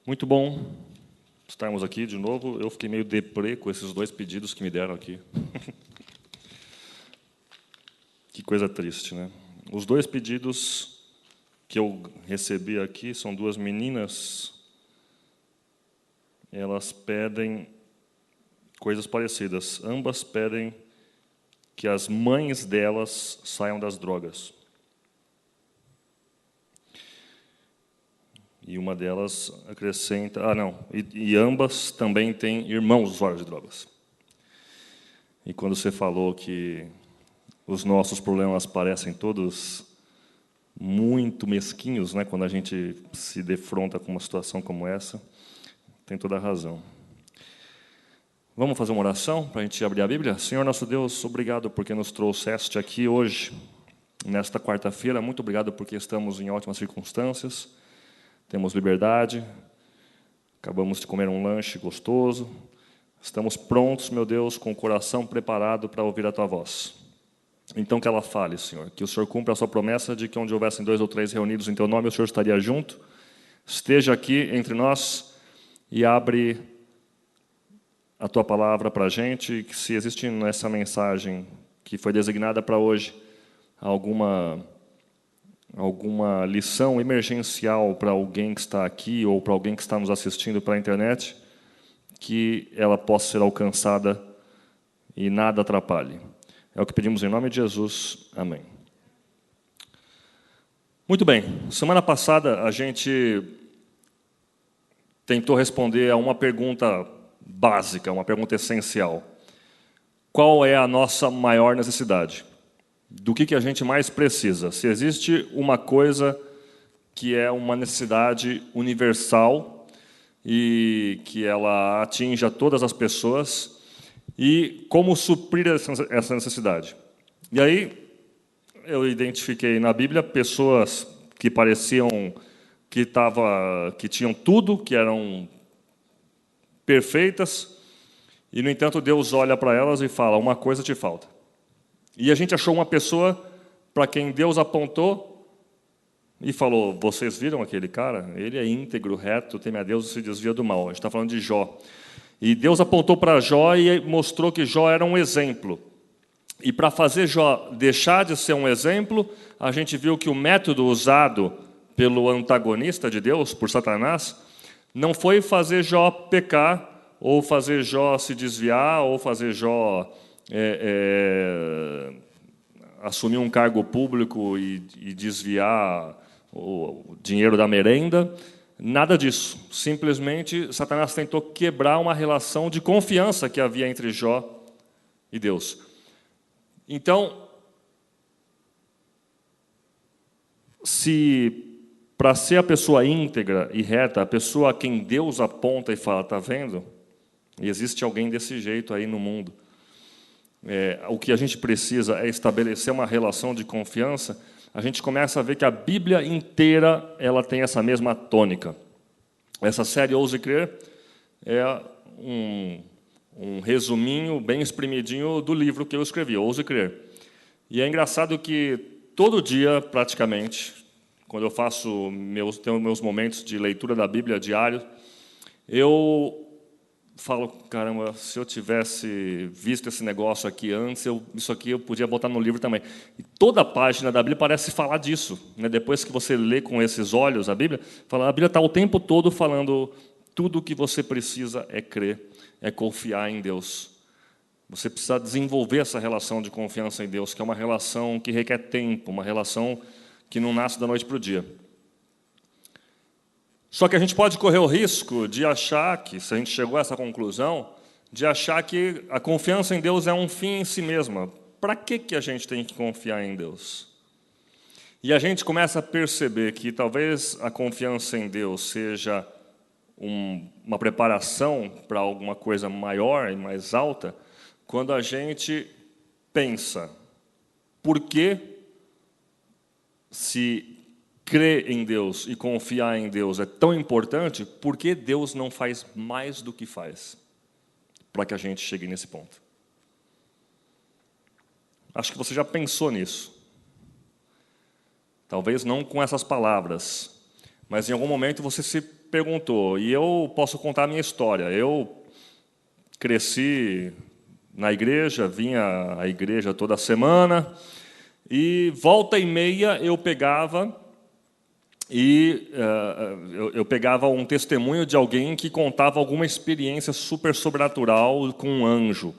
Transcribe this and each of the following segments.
Muito bom estarmos aqui de novo. Eu fiquei meio deprê com esses dois pedidos que me deram aqui. Que coisa triste, né? Os dois pedidos que eu recebi aqui são duas meninas. Elas pedem coisas parecidas. Ambas pedem que as mães delas saiam das drogas. E uma delas acrescenta... E ambas também têm irmãos usuários de drogas. E quando você falou que os nossos problemas parecem todos muito mesquinhos, né, quando a gente se defronta com uma situação como essa, tem toda a razão. Vamos fazer uma oração para a gente abrir a Bíblia? Senhor nosso Deus, obrigado porque nos trouxeste aqui hoje, nesta quarta-feira. Muito obrigado porque estamos em ótimas circunstâncias. Temos liberdade, acabamos de comer um lanche gostoso, estamos prontos, meu Deus, com o coração preparado para ouvir a Tua voz. Então que ela fale, Senhor, que o Senhor cumpra a Sua promessa de que onde houvessem 2 ou 3 reunidos em Teu nome, o Senhor estaria junto. Esteja aqui entre nós e abre a Tua palavra para a gente, e que se existe nessa mensagem que foi designada para hoje alguma lição emergencial para alguém que está aqui ou para alguém que está nos assistindo pela internet, que ela possa ser alcançada e nada atrapalhe. É o que pedimos em nome de Jesus. Amém. Muito bem. Semana passada a gente tentou responder a uma pergunta básica, uma pergunta essencial. Qual é a nossa maior necessidade? Do que a gente mais precisa? Se existe uma coisa que é uma necessidade universal e que ela atinge a todas as pessoas, e como suprir essa necessidade? E aí eu identifiquei na Bíblia pessoas que pareciam que tinham tudo, que eram perfeitas, e no entanto Deus olha para elas e fala: uma coisa te falta. E a gente achou uma pessoa para quem Deus apontou e falou: vocês viram aquele cara? Ele é íntegro, reto, teme a Deus e se desvia do mal. A gente está falando de Jó. E Deus apontou para Jó e mostrou que Jó era um exemplo. E para fazer Jó deixar de ser um exemplo, a gente viu que o método usado pelo antagonista de Deus, por Satanás, não foi fazer Jó pecar, ou fazer Jó se desviar, ou fazer Jó assumir um cargo público e desviar o dinheiro da merenda. Nada disso. Simplesmente, Satanás tentou quebrar uma relação de confiança que havia entre Jó e Deus. Então, se para ser a pessoa íntegra e reta, a pessoa a quem Deus aponta e fala: está vendo? E existe alguém desse jeito aí no mundo. O que a gente precisa é estabelecer uma relação de confiança. A gente começa a ver que a Bíblia inteira ela tem essa mesma tônica. Essa série Ouse Crer é um resuminho bem espremidinho do livro que eu escrevi, Ouse Crer. E é engraçado que todo dia, praticamente, quando eu tenho meus momentos de leitura da Bíblia diário, eu falo: caramba, se eu tivesse visto esse negócio aqui antes, isso aqui eu podia botar no livro também. E toda a página da Bíblia parece falar disso, né? Depois que você lê com esses olhos a Bíblia está o tempo todo falando: tudo o que você precisa é crer, é confiar em Deus. Você precisa desenvolver essa relação de confiança em Deus, que é uma relação que requer tempo, uma relação que não nasce da noite para o dia. Só que a gente pode correr o risco de achar que, se a gente chegou a essa conclusão, de achar que a confiança em Deus é um fim em si mesma. Para que a gente tem que confiar em Deus? E a gente começa a perceber que talvez a confiança em Deus seja uma preparação para alguma coisa maior e mais alta, quando a gente pensa: por que, se crer em Deus e confiar em Deus é tão importante, por que Deus não faz mais do que faz para que a gente chegue nesse ponto? Acho que você já pensou nisso. Talvez não com essas palavras, mas em algum momento você se perguntou, e eu posso contar a minha história. Eu cresci na igreja, vinha à igreja toda semana, e volta e meia eu pegava eu pegava um testemunho de alguém que contava alguma experiência super sobrenatural com um anjo,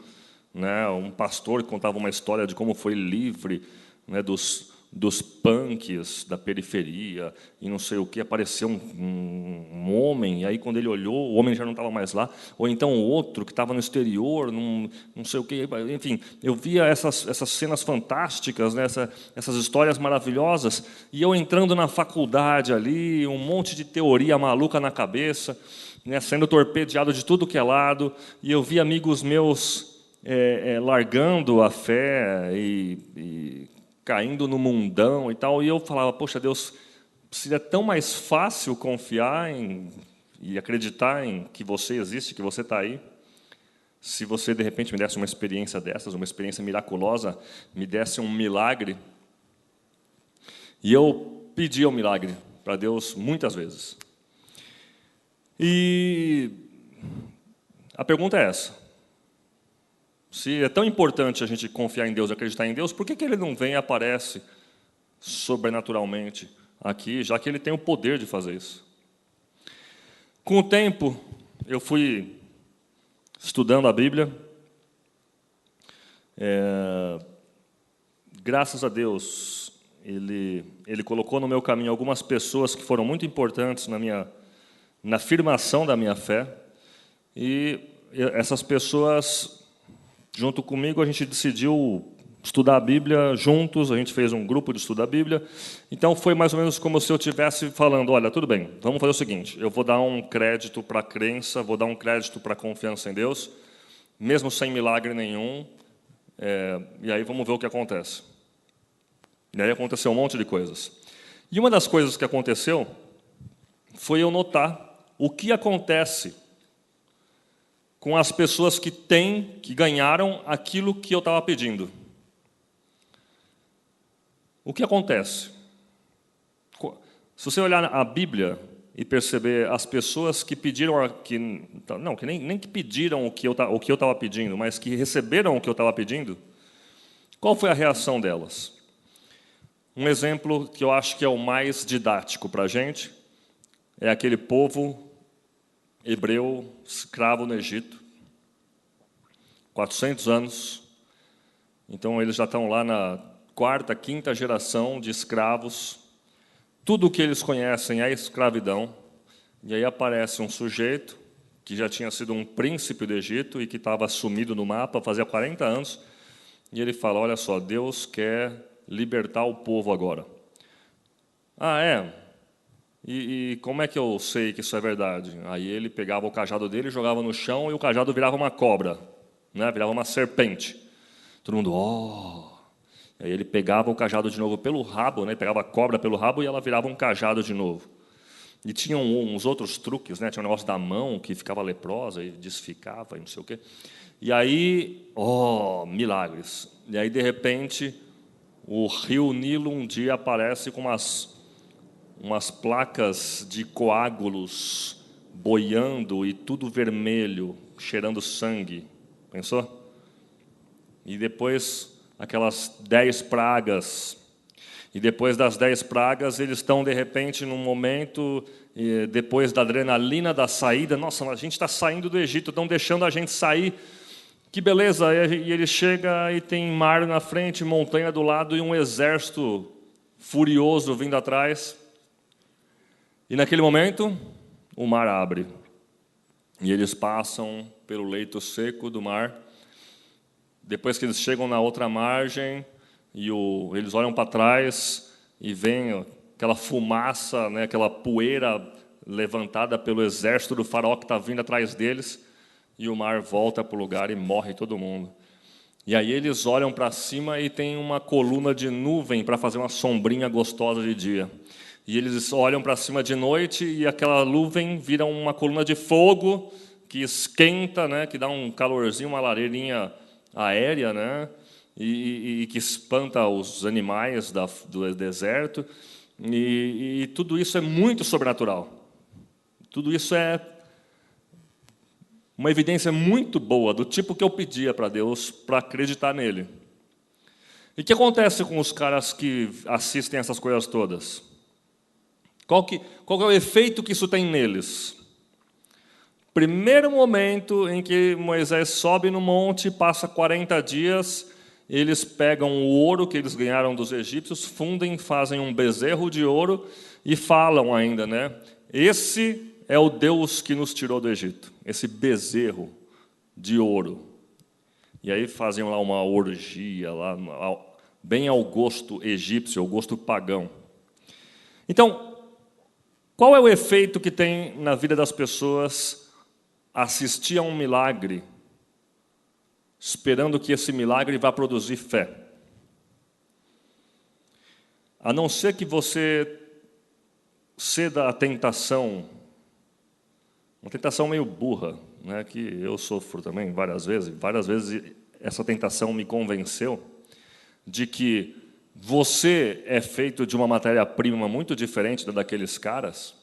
né? Um pastor que contava uma história de como foi livre, né, dos punks da periferia e não sei o que, apareceu um homem, e aí quando ele olhou, o homem já não estava mais lá, ou então outro que estava no exterior, não sei o que, enfim, eu via essas cenas fantásticas, né, essas histórias maravilhosas, e eu entrando na faculdade ali, um monte de teoria maluca na cabeça, né, sendo torpedeado de tudo que é lado, e eu vi amigos meus largando a fé e caindo no mundão e tal, e eu falava, poxa, Deus, seria tão mais fácil confiar e acreditar em que você existe, que você está aí, se você, de repente, me desse uma experiência dessas, uma experiência miraculosa, me desse um milagre. E eu pedi o milagre para Deus muitas vezes. E a pergunta é essa. Se é tão importante a gente confiar em Deus e acreditar em Deus, por que Ele não vem e aparece sobrenaturalmente aqui, já que Ele tem o poder de fazer isso? Com o tempo, eu fui estudando a Bíblia. Graças a Deus, Ele colocou no meu caminho algumas pessoas que foram muito importantes na afirmação da minha fé. E essas pessoas, junto comigo, a gente decidiu estudar a Bíblia juntos, a gente fez um grupo de estudo da Bíblia. Então, foi mais ou menos como se eu estivesse falando, olha, tudo bem, vamos fazer o seguinte, eu vou dar um crédito para a crença, vou dar um crédito para a confiança em Deus, mesmo sem milagre nenhum, e aí vamos ver o que acontece. E aí aconteceu um monte de coisas. E uma das coisas que aconteceu foi eu notar o que acontece com as pessoas que ganharam aquilo que eu estava pedindo. O que acontece? Se você olhar a Bíblia e perceber as pessoas que pediram, nem que pediram o que eu estava pedindo, mas que receberam o que eu estava pedindo, qual foi a reação delas? Um exemplo que eu acho que é o mais didático para a gente é aquele povo hebreu, escravo no Egito, 400 anos. Então, eles já estão lá na quarta, quinta geração de escravos. Tudo o que eles conhecem é escravidão. E aí aparece um sujeito que já tinha sido um príncipe do Egito e que estava sumido no mapa fazia 40 anos. E ele fala, olha só, Deus quer libertar o povo agora. Ah, é? E como é que eu sei que isso é verdade? Aí ele pegava o cajado dele, jogava no chão e o cajado virava uma cobra, né? Virava uma serpente. Todo mundo, Aí ele pegava o cajado de novo pelo rabo, né? Pegava a cobra pelo rabo e ela virava um cajado de novo. E tinha uns outros truques, né? Tinha um negócio da mão que ficava leprosa e desficava e não sei o quê. E aí, milagres. E aí, de repente, o rio Nilo um dia aparece com umas placas de coágulos boiando e tudo vermelho, cheirando sangue. Pensou? E depois aquelas 10 pragas. E depois das 10 pragas, eles estão, de repente, num momento, depois da adrenalina da saída, nossa, a gente está saindo do Egito, estão deixando a gente sair, que beleza, e ele chega e tem mar na frente, montanha do lado e um exército furioso vindo atrás. E naquele momento, o mar abre. E eles passam pelo leito seco do mar. Depois que eles chegam na outra margem, eles olham para trás e veem aquela fumaça, né, aquela poeira levantada pelo exército do faraó que está vindo atrás deles, e o mar volta para o lugar e morre todo mundo. E aí eles olham para cima e tem uma coluna de nuvem para fazer uma sombrinha gostosa de dia. E eles olham para cima de noite e aquela nuvem vira uma coluna de fogo que esquenta, né, que dá um calorzinho, uma lareirinha aérea, né, e que espanta os animais do deserto. E tudo isso é muito sobrenatural. Tudo isso é uma evidência muito boa, do tipo que eu pedia para Deus para acreditar nele. E o que acontece com os caras que assistem essas coisas todas? Qual que é o efeito que isso tem neles? Primeiro momento em que Moisés sobe no monte, passa 40 dias, eles pegam o ouro que eles ganharam dos egípcios, fundem, fazem um bezerro de ouro e falam ainda, né? Esse é o Deus que nos tirou do Egito, esse bezerro de ouro. E aí fazem lá uma orgia, lá, bem ao gosto egípcio, ao gosto pagão. Então, qual é o efeito que tem na vida das pessoas assistir a um milagre, esperando que esse milagre vá produzir fé? A não ser que você ceda à tentação, uma tentação meio burra, né, que eu sofro também várias vezes essa tentação me convenceu de que você é feito de uma matéria-prima muito diferente da daqueles caras,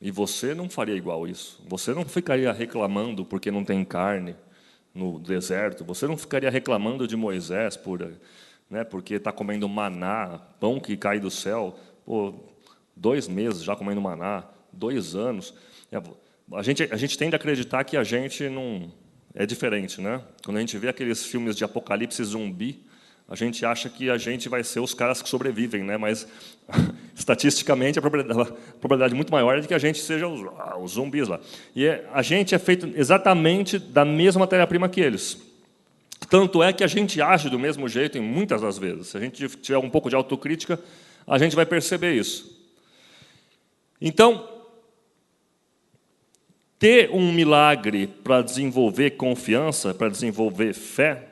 e você não faria igual isso. Você não ficaria reclamando porque não tem carne no deserto. Você não ficaria reclamando de Moisés porque está comendo maná, pão que cai do céu. Pô, 2 meses já comendo maná, 2 anos. A gente tende a acreditar que a gente não é diferente, né? Quando a gente vê aqueles filmes de apocalipse zumbi, a gente acha que a gente vai ser os caras que sobrevivem, né? Mas, estatisticamente, a probabilidade muito maior é de que a gente seja os zumbis lá. E a gente é feito exatamente da mesma matéria-prima que eles. Tanto é que a gente age do mesmo jeito em muitas das vezes. Se a gente tiver um pouco de autocrítica, a gente vai perceber isso. Então, ter um milagre para desenvolver confiança, para desenvolver fé,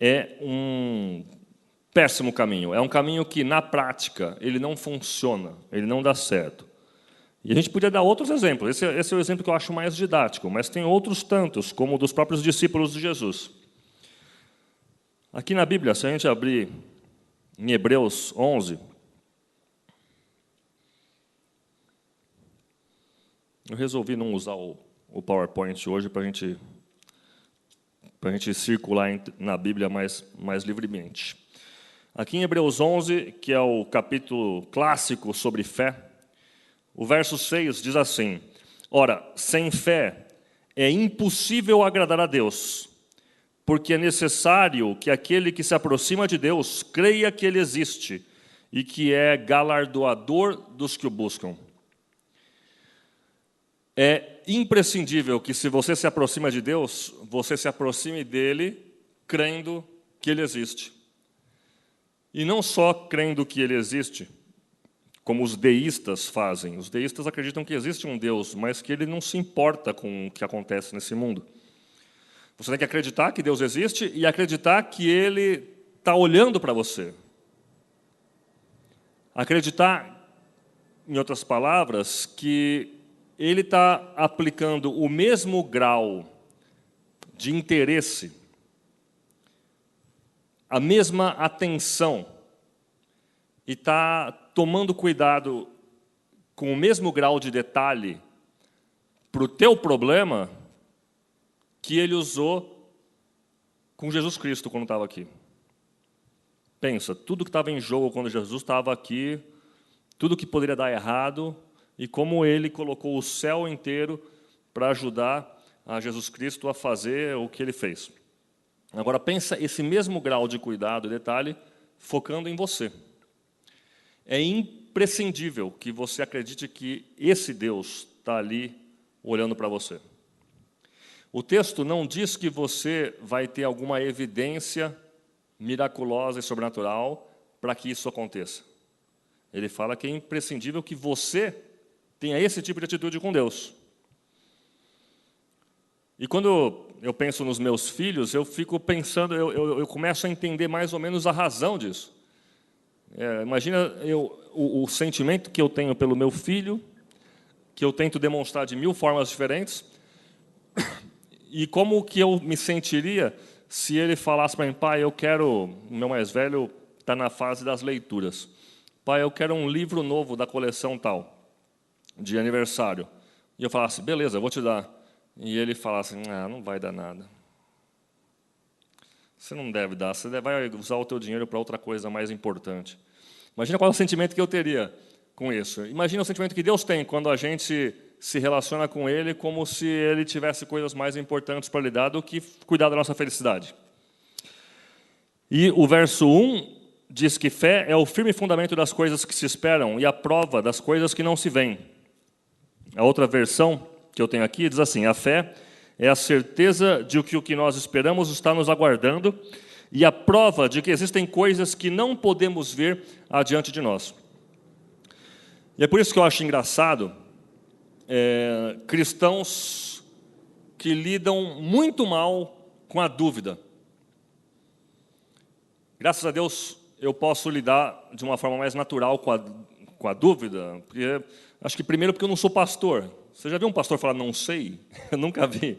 é um péssimo caminho. É um caminho que, na prática, ele não funciona, ele não dá certo. E a gente podia dar outros exemplos. Esse é o exemplo que eu acho mais didático, mas tem outros tantos, como o dos próprios discípulos de Jesus. Aqui na Bíblia, se a gente abrir em Hebreus 11, eu resolvi não usar o PowerPoint hoje para a gente circular na Bíblia mais livremente. Aqui em Hebreus 11, que é o capítulo clássico sobre fé, o verso 6 diz assim: Ora, sem fé é impossível agradar a Deus, porque é necessário que aquele que se aproxima de Deus creia que Ele existe e que é galardoador dos que o buscam. É imprescindível que, se você se aproxima de Deus, você se aproxime dele crendo que Ele existe. E não só crendo que Ele existe, como os deístas fazem. Os deístas acreditam que existe um Deus, mas que Ele não se importa com o que acontece nesse mundo. Você tem que acreditar que Deus existe e acreditar que Ele está olhando para você. Acreditar, em outras palavras, que Ele está aplicando o mesmo grau de interesse, a mesma atenção, e está tomando cuidado com o mesmo grau de detalhe para o teu problema que Ele usou com Jesus Cristo quando estava aqui. Pensa, tudo que estava em jogo quando Jesus estava aqui, tudo que poderia dar errado, e como Ele colocou o céu inteiro para ajudar a Jesus Cristo a fazer o que Ele fez. Agora, pensa esse mesmo grau de cuidado e detalhe focando em você. É imprescindível que você acredite que esse Deus está ali olhando para você. O texto não diz que você vai ter alguma evidência miraculosa e sobrenatural para que isso aconteça. Ele fala que é imprescindível que você tenha esse tipo de atitude com Deus. E quando eu penso nos meus filhos, eu fico pensando, eu começo a entender mais ou menos a razão disso. Imagina o sentimento que eu tenho pelo meu filho, que eu tento demonstrar de 1000 formas diferentes, e como que eu me sentiria se ele falasse para mim: pai, o meu mais velho está na fase das leituras. Pai, eu quero um livro novo da coleção tal. de aniversário, e eu falasse, beleza, eu vou te dar, e ele falasse, não vai dar nada. Você não deve dar, você vai usar o teu dinheiro para outra coisa mais importante. Imagina qual é o sentimento que eu teria com isso. Imagina o sentimento que Deus tem quando a gente se relaciona com Ele como se Ele tivesse coisas mais importantes para lhe dar do que cuidar da nossa felicidade. E o verso 1 diz que fé é o firme fundamento das coisas que se esperam e a prova das coisas que não se veem. A outra versão que eu tenho aqui diz assim, a fé é a certeza de que o que nós esperamos está nos aguardando e a prova de que existem coisas que não podemos ver adiante de nós. E é por isso que eu acho engraçado cristãos que lidam muito mal com a dúvida. Graças a Deus, eu posso lidar de uma forma mais natural com a dúvida, porque acho que primeiro porque eu não sou pastor. Você já viu um pastor falar, não sei? Eu nunca vi.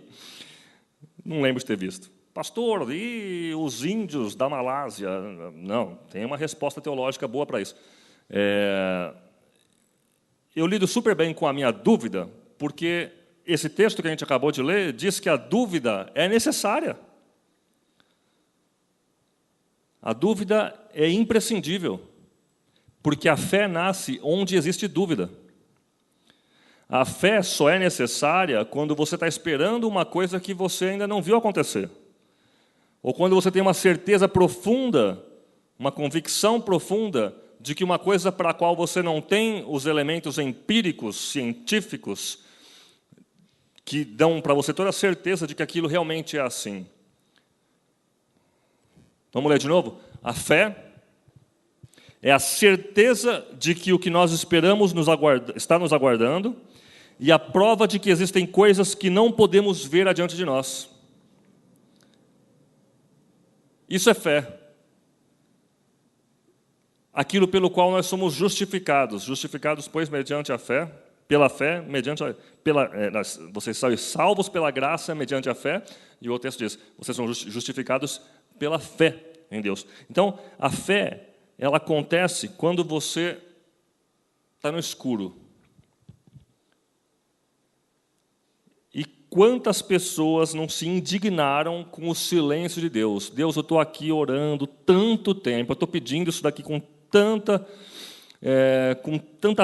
Não lembro de ter visto. Pastor, e os índios da Malásia? Não, tem uma resposta teológica boa para isso. Eu lido super bem com a minha dúvida, porque esse texto que a gente acabou de ler diz que a dúvida é necessária. A dúvida é imprescindível, porque a fé nasce onde existe dúvida. A fé só é necessária quando você está esperando uma coisa que você ainda não viu acontecer. Ou quando você tem uma certeza profunda, uma convicção profunda de que uma coisa para a qual você não tem os elementos empíricos, científicos, que dão para você toda a certeza de que aquilo realmente é assim. Vamos ler de novo? A fé é a certeza de que o que nós esperamos está nos aguardando e a prova de que existem coisas que não podemos ver adiante de nós. Isso é fé. Aquilo pelo qual nós somos justificados. Justificados, pois, mediante a fé, pela fé, vocês são salvos pela graça mediante a fé. E o outro texto diz, vocês são justificados pela fé em Deus. Então, a fé, ela acontece quando você está no escuro. E quantas pessoas não se indignaram com o silêncio de Deus? Deus, eu estou aqui orando tanto tempo, eu estou pedindo isso daqui com tanta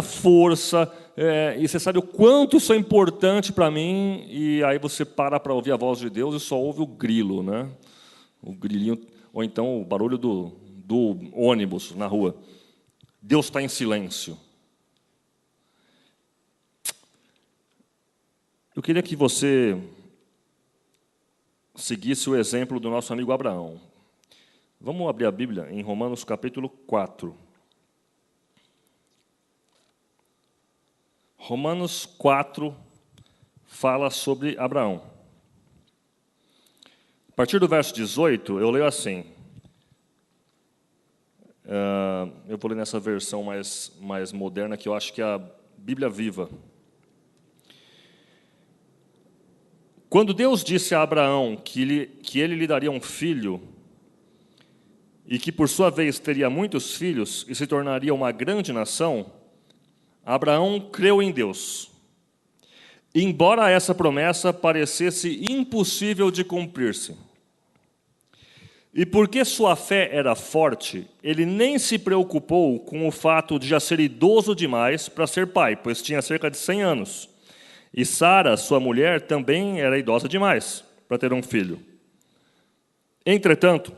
força, e você sabe o quanto isso é importante para mim, e aí você para ouvir a voz de Deus e só ouve o grilo, né? O grilinho, ou então o barulho do ônibus na rua. Deus está em silêncio. Eu queria que você seguisse o exemplo do nosso amigo Abraão. Vamos abrir a Bíblia em Romanos capítulo 4. Romanos 4 fala sobre Abraão. A partir do verso 18, eu leio assim. Eu vou ler nessa versão mais moderna, que eu acho que é a Bíblia Viva. Quando Deus disse a Abraão que ele lhe daria um filho, e que, por sua vez, teria muitos filhos e se tornaria uma grande nação, Abraão creu em Deus. Embora essa promessa parecesse impossível de cumprir-se. E porque sua fé era forte, ele nem se preocupou com o fato de já ser idoso demais para ser pai, pois tinha cerca de 100 anos. E Sara, sua mulher, também era idosa demais para ter um filho. Entretanto,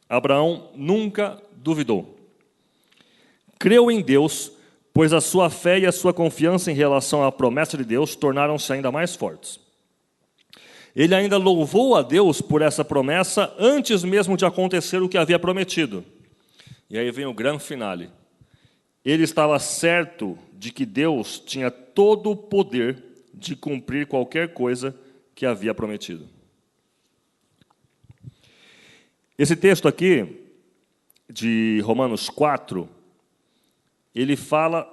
Abraão nunca duvidou. Creu em Deus, pois a sua fé e a sua confiança em relação à promessa de Deus tornaram-se ainda mais fortes. Ele ainda louvou a Deus por essa promessa antes mesmo de acontecer o que havia prometido. E aí vem o grande finale. Ele estava certo de que Deus tinha todo o poder de cumprir qualquer coisa que havia prometido. Esse texto aqui, de Romanos 4, ele fala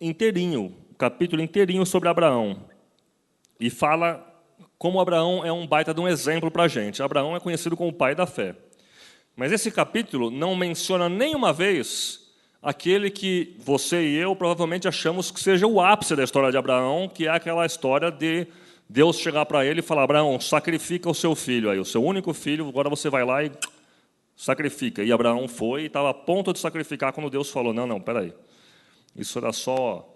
inteirinho, o capítulo inteirinho sobre Abraão. E fala como Abraão é um baita de um exemplo para a gente. Abraão é conhecido como o pai da fé. Mas esse capítulo não menciona nenhuma vez aquele que você e eu provavelmente achamos que seja o ápice da história de Abraão, que é aquela história de Deus chegar para ele e falar: Abraão, sacrifica o seu filho, aí, o seu único filho, agora você vai lá e sacrifica. E Abraão foi e estava a ponto de sacrificar quando Deus falou: não, espera aí. Isso era só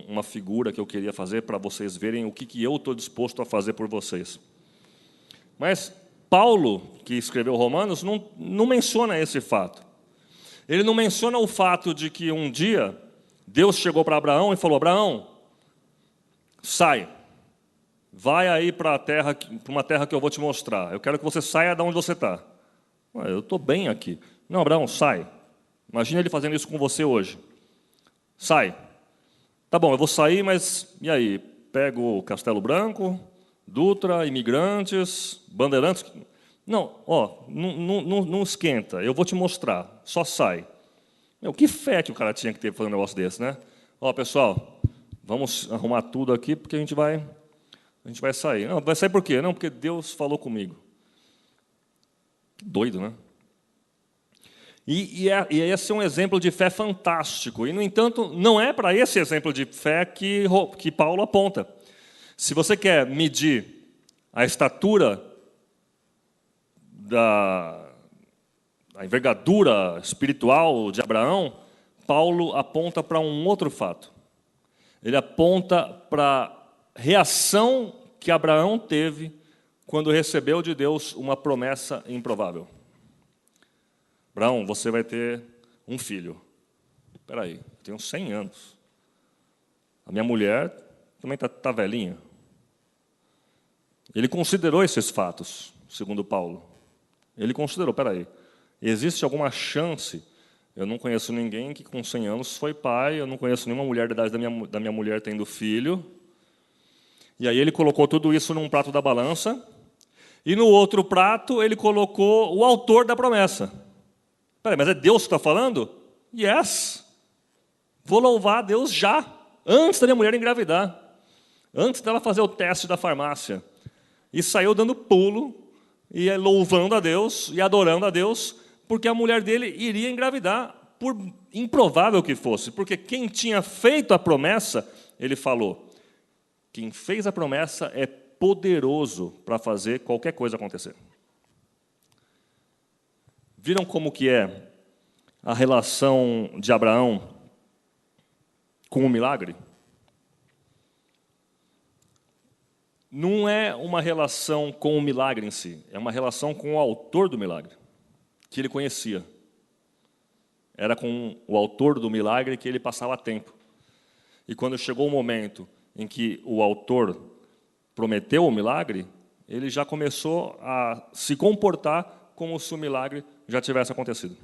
uma figura que eu queria fazer para vocês verem o que eu estou disposto a fazer por vocês. Mas Paulo, que escreveu Romanos, não menciona esse fato. Ele não menciona o fato de que um dia Deus chegou para Abraão e falou: Abraão, sai, vai aí para uma terra que eu vou te mostrar. Eu quero que você saia de onde você está. Eu estou bem aqui. Não, Abraão, sai. Imagina ele fazendo isso com você hoje. Sai. Tá bom, eu vou sair, mas e aí? Pego Castelo Branco, Dutra, Imigrantes, Bandeirantes. Não, não esquenta, eu vou te mostrar, só sai. Que fé que o cara tinha que ter para fazer um negócio desse, né? Pessoal, vamos arrumar tudo aqui, porque a gente vai sair. Não, vai sair por quê? Não, porque Deus falou comigo. Que doido, né? E esse é um exemplo de fé fantástico. E, no entanto, não é para esse exemplo de fé que Paulo aponta. Se você quer medir a estatura da envergadura espiritual de Abraão, Paulo aponta para um outro fato. Ele aponta para a reação que Abraão teve quando recebeu de Deus uma promessa improvável. Abraão, você vai ter um filho. Espera aí, eu tenho 100 anos. A minha mulher também está velhinha. Ele considerou esses fatos, segundo Paulo. Ele considerou, espera aí, existe alguma chance? Eu não conheço ninguém que com 100 anos foi pai, eu não conheço nenhuma mulher da idade da minha mulher tendo filho. E aí ele colocou tudo isso num prato da balança, e no outro prato ele colocou o autor da promessa. Peraí, mas é Deus que está falando? Yes! Vou louvar a Deus já, antes da minha mulher engravidar, antes dela fazer o teste da farmácia. E saiu dando pulo, e louvando a Deus, e adorando a Deus, porque a mulher dele iria engravidar, por improvável que fosse. Porque quem tinha feito a promessa, ele falou, quem fez a promessa é poderoso para fazer qualquer coisa acontecer. Viram como que é a relação de Abraão com o milagre? Não é uma relação com o milagre em si, é uma relação com o autor do milagre, que ele conhecia. Era com o autor do milagre que ele passava tempo. E quando chegou o momento em que o autor prometeu o milagre, ele já começou a se comportar como se o milagre já tivesse acontecido.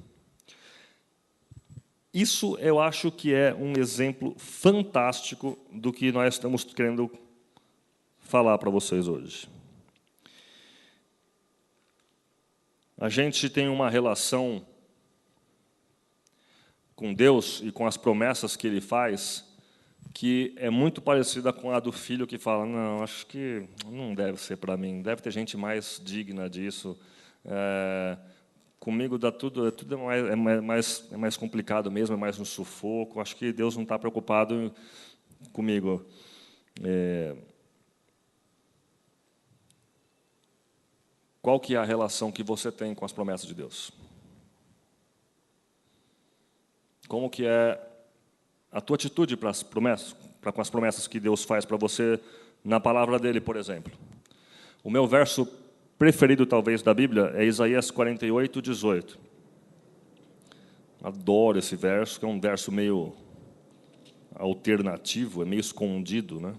Isso eu acho que é um exemplo fantástico do que nós estamos querendo falar para vocês hoje. A gente tem uma relação com Deus e com as promessas que Ele faz que é muito parecida com a do filho que fala, não, acho que não deve ser para mim, deve ter gente mais digna disso. Comigo dá tudo é mais complicado mesmo, é mais no sufoco. Acho que Deus não está preocupado comigo. Qual que é a relação que você tem com as promessas de Deus? Como que é a tua atitude com as promessas que Deus faz para você na palavra dele, por exemplo? O meu verso preferido, talvez, da Bíblia é Isaías 48, 18. Adoro esse verso, que é um verso meio alternativo, é meio escondido, né?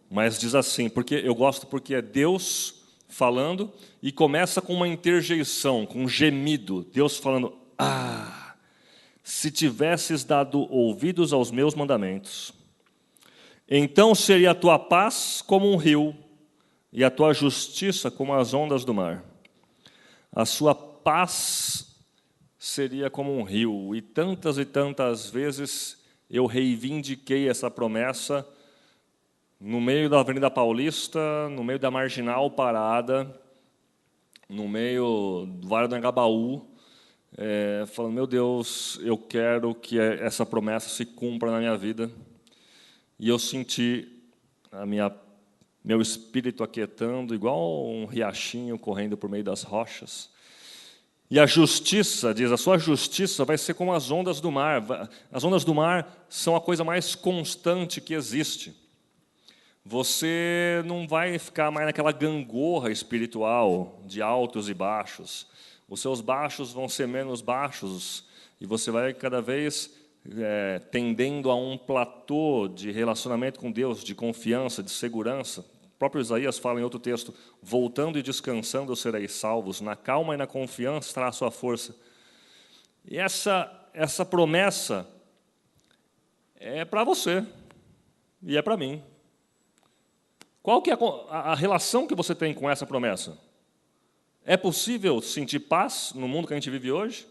Mas diz assim, eu gosto porque é Deus falando e começa com uma interjeição, com um gemido. Deus falando, se tivesses dado ouvidos aos meus mandamentos, então seria a tua paz como um rio, e a tua justiça como as ondas do mar. A sua paz seria como um rio, e tantas vezes eu reivindiquei essa promessa no meio da Avenida Paulista, no meio da Marginal Parada, no meio do Vale do Engabaú, falando, meu Deus, eu quero que essa promessa se cumpra na minha vida. E eu senti meu espírito aquietando, igual um riachinho correndo por meio das rochas. E a justiça, diz, a sua justiça vai ser como as ondas do mar. As ondas do mar são a coisa mais constante que existe. Você não vai ficar mais naquela gangorra espiritual de altos e baixos. Os seus baixos vão ser menos baixos e você vai cada vez tendendo a um platô de relacionamento com Deus, de confiança, de segurança. O próprio Isaías fala em outro texto, voltando e descansando sereis salvos, na calma e na confiança estará a sua força. E essa promessa é para você e é para mim. Qual que é a relação que você tem com essa promessa? É possível sentir paz no mundo que a gente vive hoje?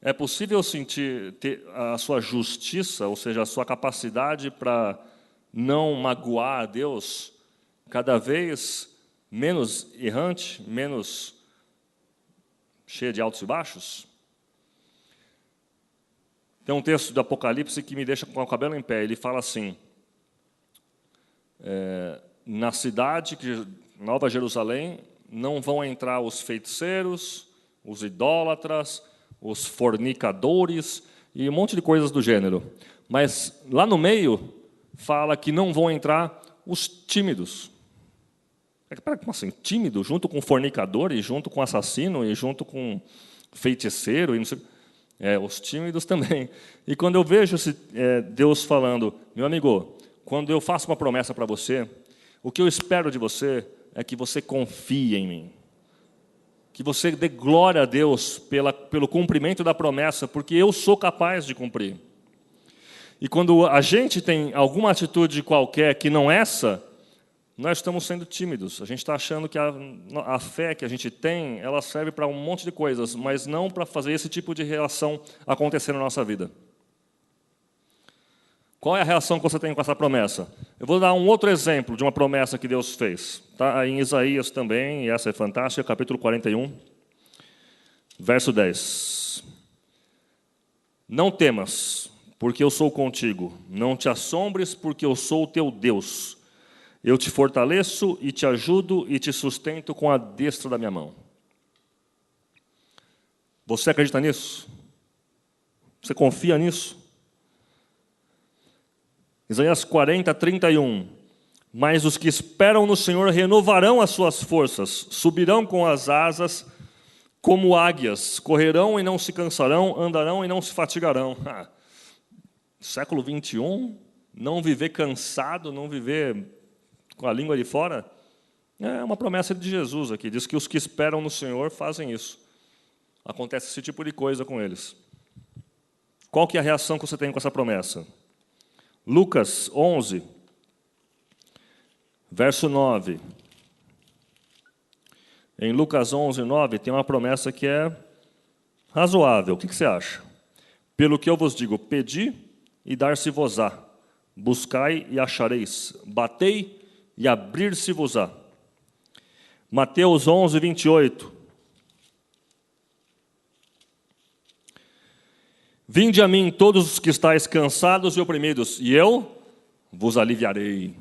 É possível ter a sua justiça, ou seja, a sua capacidade para não magoar a Deus, cada vez menos errante, menos cheia de altos e baixos? Tem um texto do Apocalipse que me deixa com o cabelo em pé. Ele fala assim, na cidade, Nova Jerusalém, não vão entrar os feiticeiros, os idólatras, os fornicadores e um monte de coisas do gênero. Mas lá no meio fala que não vão entrar os tímidos. Como assim? Tímido? Junto com fornicador, e junto com assassino, e junto com feiticeiro, e não sei... os tímidos também. E quando eu vejo Deus falando, meu amigo, quando eu faço uma promessa para você, o que eu espero de você é que você confie em mim. Que você dê glória a Deus pelo cumprimento da promessa, porque eu sou capaz de cumprir. E quando a gente tem alguma atitude qualquer que não essa, nós estamos sendo tímidos. A gente está achando que a fé que a gente tem, ela serve para um monte de coisas, mas não para fazer esse tipo de relação acontecer na nossa vida. Qual é a relação que você tem com essa promessa? Eu vou dar um outro exemplo de uma promessa que Deus fez. Está em Isaías também, e essa é fantástica, capítulo 41, verso 10. Não temas, porque eu sou contigo. Não te assombres, porque eu sou o teu Deus. Eu te fortaleço e te ajudo e te sustento com a destra da minha mão. Você acredita nisso? Você confia nisso? Isaías 40, 31. Mas os que esperam no Senhor renovarão as suas forças, subirão com as asas como águias, correrão e não se cansarão, andarão e não se fatigarão. Século 21, não viver cansado, não viver com a língua de fora, é uma promessa de Jesus aqui. Diz que os que esperam no Senhor fazem isso. Acontece esse tipo de coisa com eles. Qual que é a reação que você tem com essa promessa? Lucas 11, verso 9. Em Lucas 11, 9, tem uma promessa que é razoável. O que você acha? Pelo que eu vos digo, pedi e dar-se-vos-á. Buscai e achareis. Batei e abrir-se-vos-á. Mateus 11, 28. Vinde a mim todos os que estáis cansados e oprimidos, e eu vos aliviarei.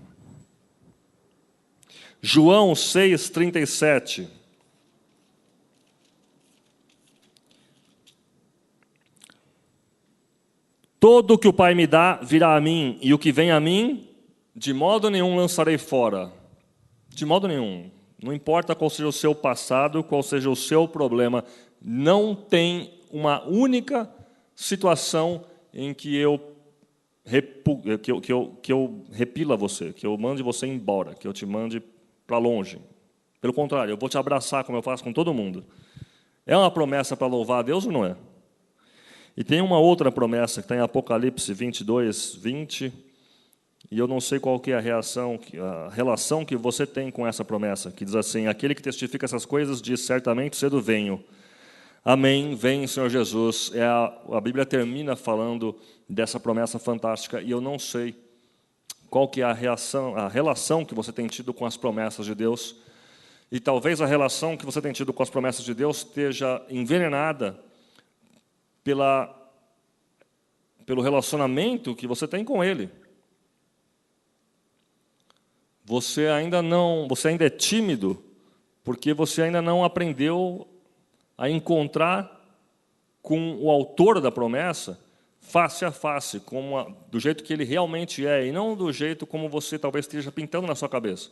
João 6, 37. Todo o que o Pai me dá virá a mim, e o que vem a mim, de modo nenhum lançarei fora. De modo nenhum. Não importa qual seja o seu passado, qual seja o seu problema, não tem uma única situação em que eu repila você, que eu mande você embora, que eu te mande para longe. Pelo contrário, eu vou te abraçar como eu faço com todo mundo. É uma promessa para louvar a Deus ou não é? E tem uma outra promessa que está em Apocalipse 22, 20, e eu não sei qual que é a relação que você tem com essa promessa, que diz assim, aquele que testifica essas coisas diz, certamente cedo venho. Amém, vem Senhor Jesus. A Bíblia termina falando dessa promessa fantástica, e eu não sei qual que é a relação que você tem tido com as promessas de Deus, e talvez a relação que você tem tido com as promessas de Deus esteja envenenada pelo relacionamento que você tem com Ele. Você ainda é tímido, porque você ainda não aprendeu a encontrar com o autor da promessa face a face, do jeito que ele realmente é, e não do jeito como você talvez esteja pintando na sua cabeça.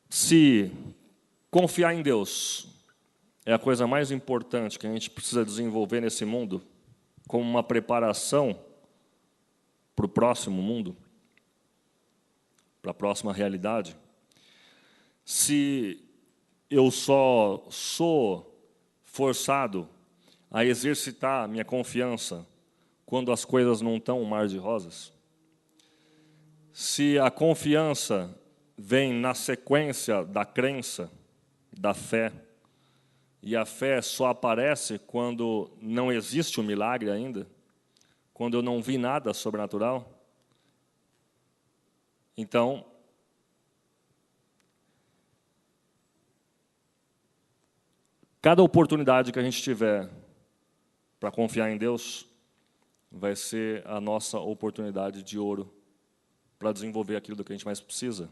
Se confiar em Deus é a coisa mais importante que a gente precisa desenvolver nesse mundo, como uma preparação para o próximo mundo, para a próxima realidade, se eu só sou forçado a exercitar minha confiança quando as coisas não estão um mar de rosas, se a confiança vem na sequência da crença, da fé, e a fé só aparece quando não existe o milagre ainda, quando eu não vi nada sobrenatural, então, cada oportunidade que a gente tiver para confiar em Deus vai ser a nossa oportunidade de ouro para desenvolver aquilo do que a gente mais precisa.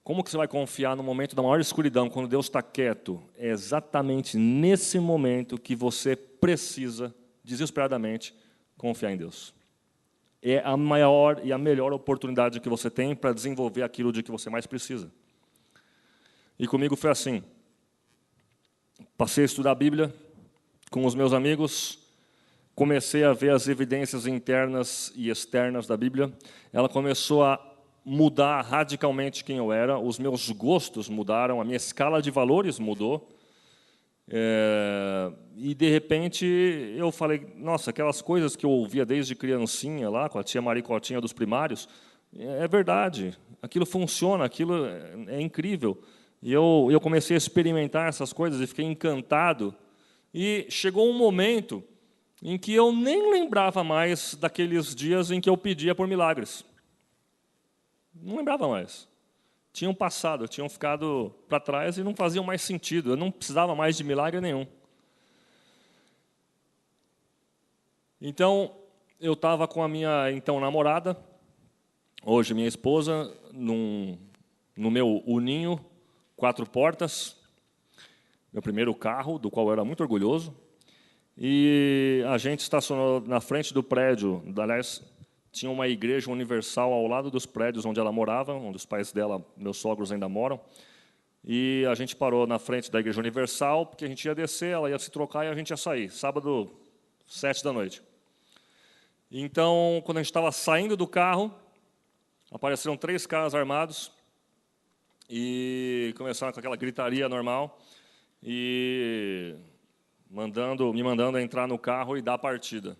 Como que você vai confiar no momento da maior escuridão, quando Deus está quieto? É exatamente nesse momento que você precisa, desesperadamente, confiar em Deus. É a maior e a melhor oportunidade que você tem para desenvolver aquilo de que você mais precisa. E comigo foi assim. Passei a estudar a Bíblia com os meus amigos, comecei a ver as evidências internas e externas da Bíblia. Ela começou a mudar radicalmente quem eu era, os meus gostos mudaram, a minha escala de valores mudou. E, de repente, eu falei, nossa, aquelas coisas que eu ouvia desde criancinha, lá com a tia Maricotinha dos primários, é verdade, aquilo funciona, aquilo é incrível. E eu comecei a experimentar essas coisas e fiquei encantado. E chegou um momento em que eu nem lembrava mais daqueles dias em que eu pedia por milagres. Não lembrava mais. Tinham passado, tinham ficado para trás e não faziam mais sentido. Eu não precisava mais de milagre nenhum. Então, eu estava com a minha então namorada, hoje minha esposa, no meu Uninho, 4 portas, meu primeiro carro, do qual eu era muito orgulhoso, e a gente estacionou na frente do prédio, aliás, tinha uma igreja universal ao lado dos prédios onde ela morava, onde os pais dela, meus sogros, ainda moram, e a gente parou na frente da igreja universal, porque a gente ia descer, ela ia se trocar e a gente ia sair, sábado, 19h. Então, quando a gente estava saindo do carro, apareceram 3 caras armados, e começaram com aquela gritaria normal, e me mandando entrar no carro e dar a partida.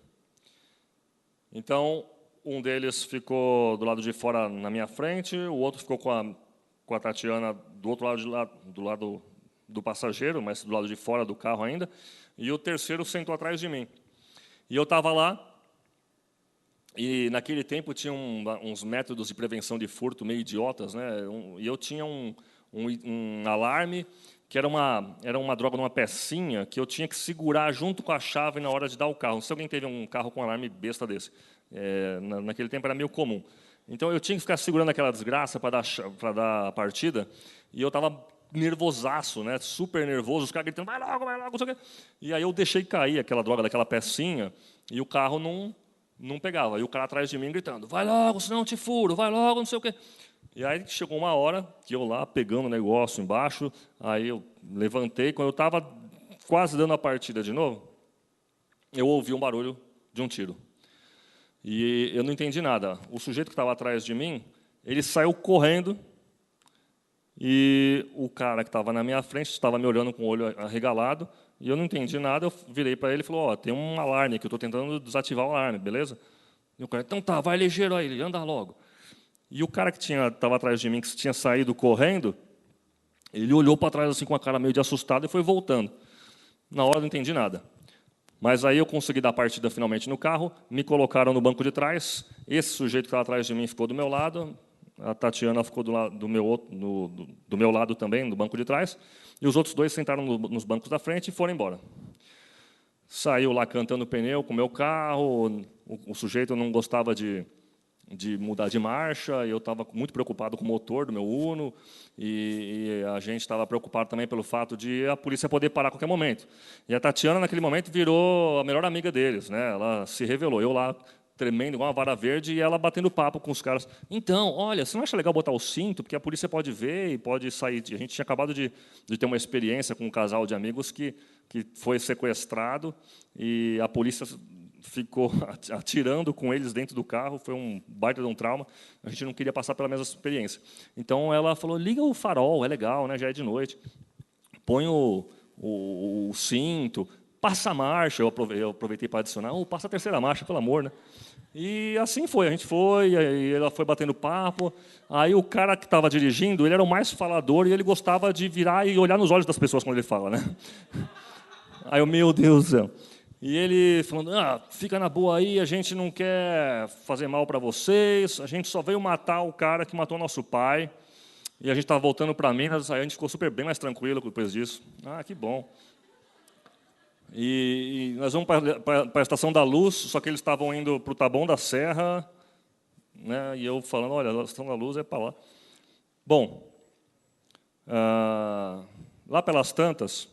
Então, um deles ficou do lado de fora na minha frente, o outro ficou com a Tatiana do outro lado, do lado do passageiro, mas do lado de fora do carro ainda, e o terceiro sentou atrás de mim. E eu estava lá, e naquele tempo tinha uns métodos de prevenção de furto meio idiotas, né? E eu tinha um alarme que era uma droga numa pecinha que eu tinha que segurar junto com a chave na hora de dar o carro. Se alguém teve um carro com alarme besta desse, naquele tempo era meio comum. Então eu tinha que ficar segurando aquela desgraça para dar a partida, e eu estava nervosaço, né? Super nervoso, os caras gritando, vai logo, não sei o quê. E aí eu deixei cair aquela droga daquela pecinha e o carro não pegava. E o cara atrás de mim gritando, vai logo, senão eu te furo, vai logo, não sei o quê. E aí chegou uma hora que eu lá pegando o negócio embaixo, aí eu levantei, quando eu estava quase dando a partida de novo, eu ouvi um barulho de um tiro. E eu não entendi nada. O sujeito que estava atrás de mim, ele saiu correndo, e o cara que estava na minha frente estava me olhando com o olho arregalado, e eu não entendi nada, eu virei para ele e falei, tem um alarme aqui, eu estou tentando desativar o alarme, beleza? E o cara, então tá, vai ligeiro aí, anda logo. E o cara que estava atrás de mim, que tinha saído correndo, ele olhou para trás assim com a cara meio de assustado e foi voltando. Na hora eu não entendi nada. Mas aí eu consegui dar a partida finalmente no carro, me colocaram no banco de trás, esse sujeito que estava atrás de mim ficou do meu lado, a Tatiana ficou do meu lado também, no banco de trás, e os outros dois sentaram nos bancos da frente e foram embora. Saiu lá cantando pneu com o meu carro, o sujeito não gostava de mudar de marcha, eu estava muito preocupado com o motor do meu Uno, e a gente estava preocupado também pelo fato de a polícia poder parar a qualquer momento. E a Tatiana, naquele momento, virou a melhor amiga deles, né? Ela se revelou. Eu lá, tremendo igual uma vara verde, e ela batendo papo com os caras. Então, olha, você não acha legal botar o cinto, porque a polícia pode ver e pode sair. A gente tinha acabado de ter uma experiência com um casal de amigos que foi sequestrado, e a polícia ficou atirando com eles dentro do carro, foi um baita de um trauma, a gente não queria passar pela mesma experiência. Então, ela falou, liga o farol, é legal, né, já é de noite, põe o cinto, passa a marcha, eu aproveitei para adicionar, passa a terceira marcha, pelo amor, né? E assim foi, a gente foi, aí ela foi batendo papo, aí o cara que estava dirigindo, ele era o mais falador, e ele gostava de virar e olhar nos olhos das pessoas quando ele fala, né? Aí eu, meu Deus do céu. E ele falando, fica na boa aí, a gente não quer fazer mal para vocês, a gente só veio matar o cara que matou nosso pai, e a gente estava voltando para Minas, aí a gente ficou super bem mais tranquilo depois disso. Que bom. E nós vamos para a Estação da Luz, só que eles estavam indo para o Taboão da Serra, né, e eu falando, olha, a Estação da Luz é para lá. Bom, lá pelas tantas,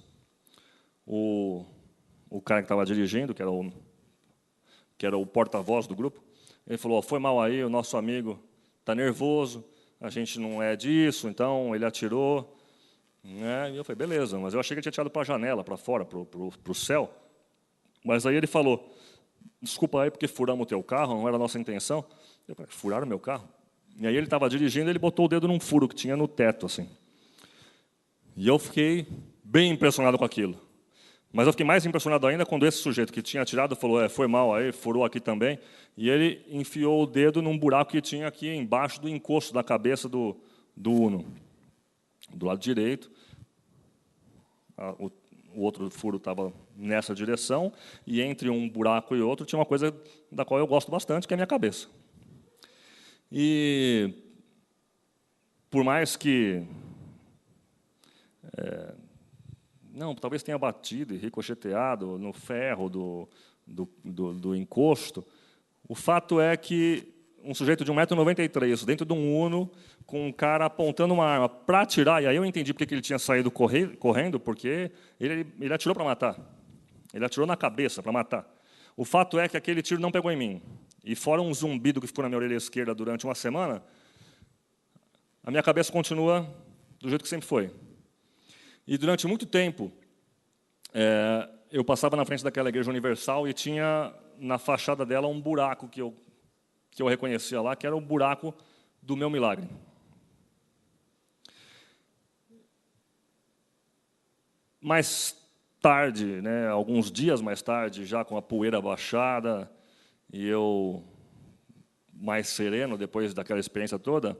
o cara que estava dirigindo, que era o porta-voz do grupo, ele falou, foi mal aí, o nosso amigo está nervoso, a gente não é disso, então ele atirou. E eu falei, beleza, mas eu achei que ele tinha atirado para a janela, para fora, para o céu. Mas aí ele falou, desculpa aí porque furamos o teu carro, não era a nossa intenção. Eu falei, furaram o meu carro? E aí ele estava dirigindo, ele botou o dedo num furo que tinha no teto, assim. E eu fiquei bem impressionado com aquilo. Mas eu fiquei mais impressionado ainda quando esse sujeito que tinha atirado falou, foi mal aí, furou aqui também, e ele enfiou o dedo num buraco que tinha aqui embaixo do encosto da cabeça do Uno, do lado direito. O outro furo estava nessa direção, e entre um buraco e outro tinha uma coisa da qual eu gosto bastante, que é a minha cabeça. E, por mais que talvez tenha batido e ricocheteado no ferro do encosto. O fato é que um sujeito de 1,93 m, dentro de um Uno, com um cara apontando uma arma para atirar, e aí eu entendi porque ele tinha saído correndo, porque ele atirou para matar. Ele atirou na cabeça para matar. O fato é que aquele tiro não pegou em mim. E fora um zumbido que ficou na minha orelha esquerda durante uma semana, a minha cabeça continua do jeito que sempre foi. E durante muito tempo, eu passava na frente daquela igreja universal e tinha na fachada dela um buraco que eu reconhecia lá, que era o buraco do meu milagre. Mais tarde, né, alguns dias mais tarde, já com a poeira baixada, e eu mais sereno depois daquela experiência toda,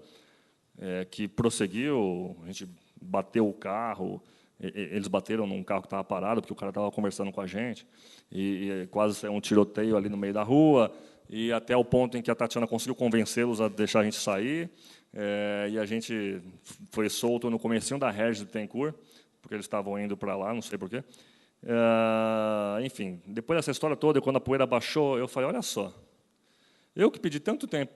que prosseguiu, a gente bateu o carro, eles bateram num carro que estava parado, porque o cara estava conversando com a gente, e quase saiu um tiroteio ali no meio da rua, e até o ponto em que a Tatiana conseguiu convencê-los a deixar a gente sair, e a gente foi solto no comecinho da Regis Bittencourt, porque eles estavam indo para lá, não sei porquê. Enfim, depois dessa história toda, quando a poeira baixou, eu falei, olha só, eu que pedi tanto tempo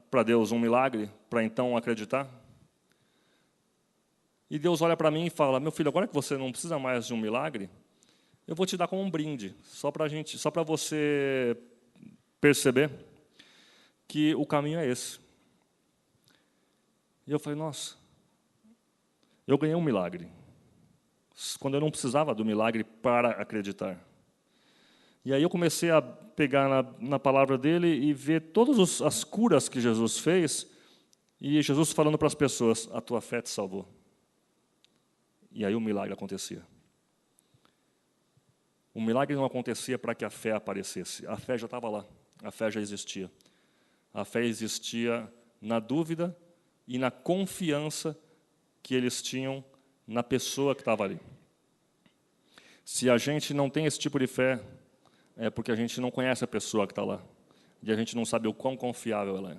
para Deus um milagre, para então acreditar, e Deus olha para mim e fala, meu filho, agora que você não precisa mais de um milagre, eu vou te dar como um brinde, só para você perceber que o caminho é esse. E eu falei, nossa, eu ganhei um milagre, quando eu não precisava do milagre para acreditar. E aí eu comecei a pegar na palavra dele e ver todas as curas que Jesus fez, e Jesus falando para as pessoas, a tua fé te salvou. E aí o milagre acontecia. O milagre não acontecia para que a fé aparecesse. A fé já estava lá. A fé já existia. A fé existia na dúvida e na confiança que eles tinham na pessoa que estava ali. Se a gente não tem esse tipo de fé, é porque a gente não conhece a pessoa que está lá. E a gente não sabe o quão confiável ela é.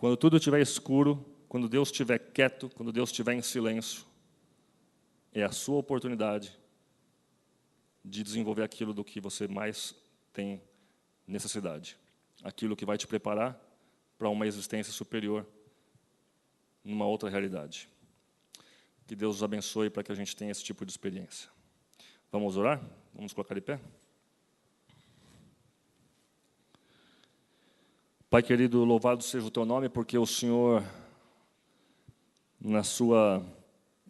Quando tudo estiver escuro, quando Deus estiver quieto, quando Deus estiver em silêncio, é a sua oportunidade de desenvolver aquilo do que você mais tem necessidade. Aquilo que vai te preparar para uma existência superior, numa outra realidade. Que Deus os abençoe para que a gente tenha esse tipo de experiência. Vamos orar? Vamos colocar de pé? Pai querido, louvado seja o Teu nome, porque o Senhor, na sua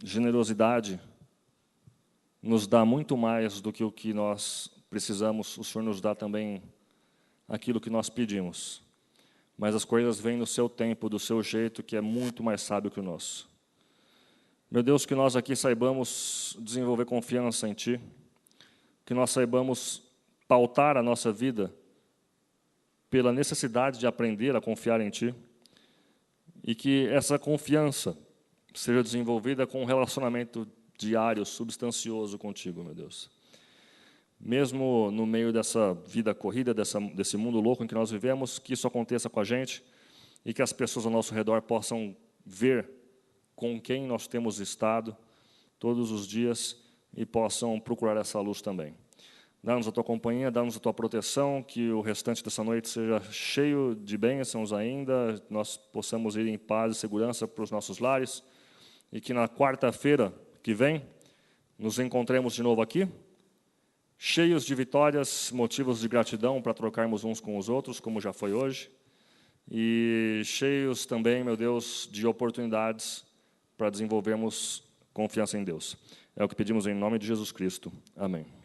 generosidade, nos dá muito mais do que o que nós precisamos. O Senhor nos dá também aquilo que nós pedimos. Mas as coisas vêm no seu tempo, do seu jeito, que é muito mais sábio que o nosso. Meu Deus, que nós aqui saibamos desenvolver confiança em Ti, que nós saibamos pautar a nossa vida pela necessidade de aprender a confiar em Ti, e que essa confiança seja desenvolvida com um relacionamento diário, substancioso contigo, meu Deus. Mesmo no meio dessa vida corrida, desse mundo louco em que nós vivemos, que isso aconteça com a gente e que as pessoas ao nosso redor possam ver com quem nós temos estado todos os dias e possam procurar essa luz também. Dá-nos a Tua companhia, dá-nos a Tua proteção, que o restante dessa noite seja cheio de bênçãos ainda, nós possamos ir em paz e segurança para os nossos lares, e que na quarta-feira que vem nos encontremos de novo aqui, cheios de vitórias, motivos de gratidão para trocarmos uns com os outros, como já foi hoje, e cheios também, meu Deus, de oportunidades para desenvolvermos confiança em Deus. É o que pedimos em nome de Jesus Cristo. Amém.